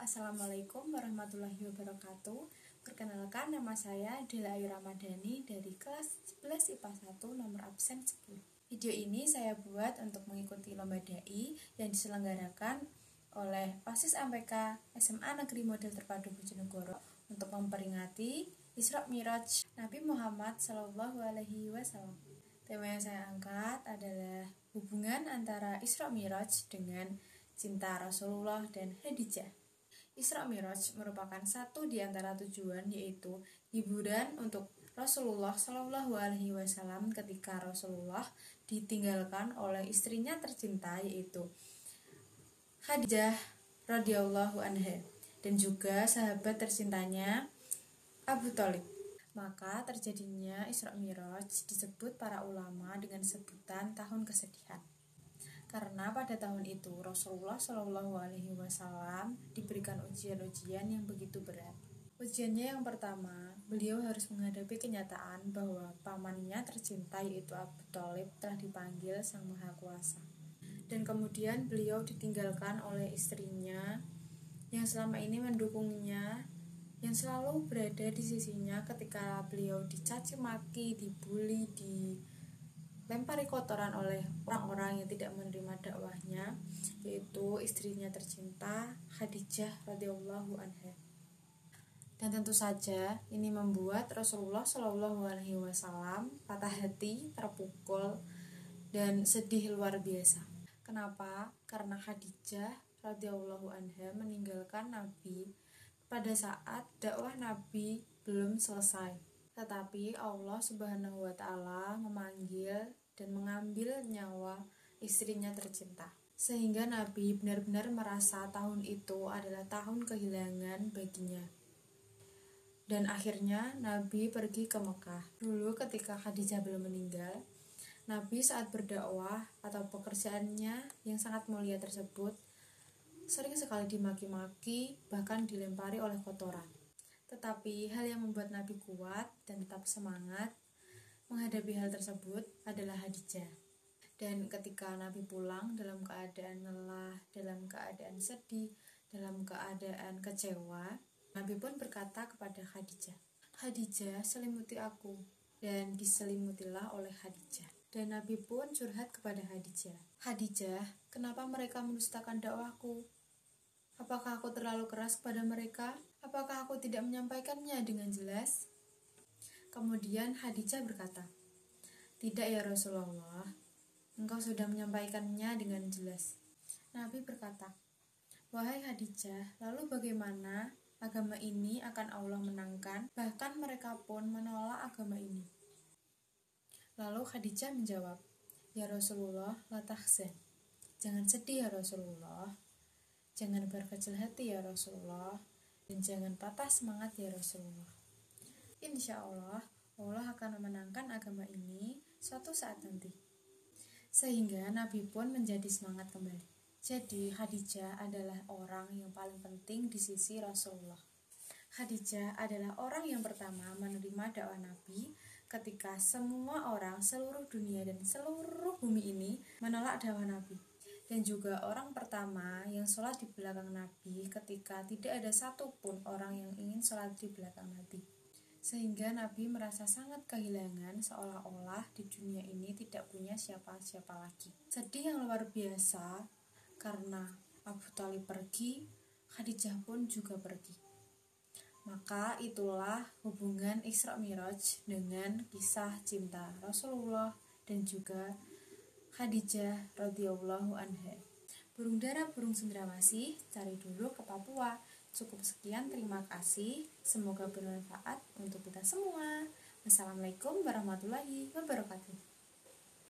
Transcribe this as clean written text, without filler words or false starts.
Assalamualaikum warahmatullahi wabarakatuh. Perkenalkan, nama saya Dela Ayu Ramadhani dari kelas 11 IPA 1 nomor absen 10. Video ini saya buat untuk mengikuti lomba dai yang diselenggarakan oleh PASIS MPK SMA Negeri Model Terpadu Bojonegoro untuk memperingati Isra Miraj Nabi Muhammad SAW. Tema yang saya angkat adalah hubungan antara Isra Miraj dengan cinta Rasulullah dan Khadijah. Isra Miraj merupakan satu di antara tujuan, yaitu hiburan untuk Rasulullah SAW ketika Rasulullah ditinggalkan oleh istrinya tercinta, yaitu Khadijah radhiyallahu anha, dan juga sahabat tercintanya Abu Thalib. Maka terjadinya Isra Miraj disebut para ulama dengan sebutan tahun kesedihan. Karena pada tahun itu Rasulullah SAW diberikan ujian-ujian yang begitu berat. Ujiannya yang pertama, beliau harus menghadapi kenyataan bahwa pamannya tercinta yaitu Abu Thalib telah dipanggil Sang Maha Kuasa. Dan kemudian beliau ditinggalkan oleh istrinya yang selama ini mendukungnya, yang selalu berada di sisinya ketika beliau dicaci maki, dibully, dilempari kotoran oleh orang-orang yang tidak menerima dakwahnya, yaitu istrinya tercinta Khadijah radhiyallahu anha. Dan tentu saja ini membuat Rasulullah SAW patah hati, terpukul, dan sedih luar biasa. Kenapa? Karena Khadijah radhiyallahu anha meninggalkan Nabi pada saat dakwah Nabi belum selesai. Tetapi Allah Subhanahu wa Ta'ala memanggil dan mengambil nyawa istrinya tercinta, sehingga Nabi benar-benar merasa tahun itu adalah tahun kehilangan baginya. Dan akhirnya Nabi pergi ke Mekah. Dulu ketika Khadijah belum meninggal, Nabi saat berdakwah atau pekerjaannya yang sangat mulia tersebut sering sekali dimaki-maki, bahkan dilempari oleh kotoran. Tetapi hal yang membuat Nabi kuat dan tetap semangat menghadapi hal tersebut adalah Khadijah. Dan ketika Nabi pulang dalam keadaan lelah, dalam keadaan sedih, dalam keadaan kecewa, Nabi pun berkata kepada Khadijah, "Khadijah, selimuti aku." Dan diselimutilah oleh Khadijah. Dan Nabi pun curhat kepada Khadijah, "Khadijah, kenapa mereka mendustakan dakwahku? Apakah aku terlalu keras kepada mereka? Apakah aku tidak menyampaikannya dengan jelas?" Kemudian Khadijah berkata, "Tidak ya Rasulullah, engkau sudah menyampaikannya dengan jelas." Nabi berkata, "Wahai Khadijah, lalu bagaimana agama ini akan Allah menangkan? Bahkan mereka pun menolak agama ini." Lalu Khadijah menjawab, "Ya Rasulullah, la tahzan." Jangan sedih ya Rasulullah. Jangan berkecil hati ya Rasulullah, dan jangan patah semangat ya Rasulullah. Insya Allah akan memenangkan agama ini suatu saat nanti. Sehingga Nabi pun menjadi semangat kembali. Jadi Khadijah adalah orang yang paling penting di sisi Rasulullah. Khadijah adalah orang yang pertama menerima dakwah Nabi ketika semua orang seluruh dunia dan seluruh bumi ini menolak dakwah Nabi. Dan juga orang pertama yang sholat di belakang Nabi ketika tidak ada satupun orang yang ingin sholat di belakang Nabi. Sehingga Nabi merasa sangat kehilangan, seolah-olah di dunia ini tidak punya siapa-siapa lagi. Sedih yang luar biasa karena Abu Thalib pergi, Khadijah pun juga pergi. Maka itulah hubungan Isra Miraj dengan kisah cinta Rasulullah dan juga Khadijah radhiyallahu anha. Burung dara, burung cendrawasih, cari dulu ke Papua. Cukup sekian, terima kasih. Semoga bermanfaat untuk kita semua. Wassalamualaikum warahmatullahi wabarakatuh.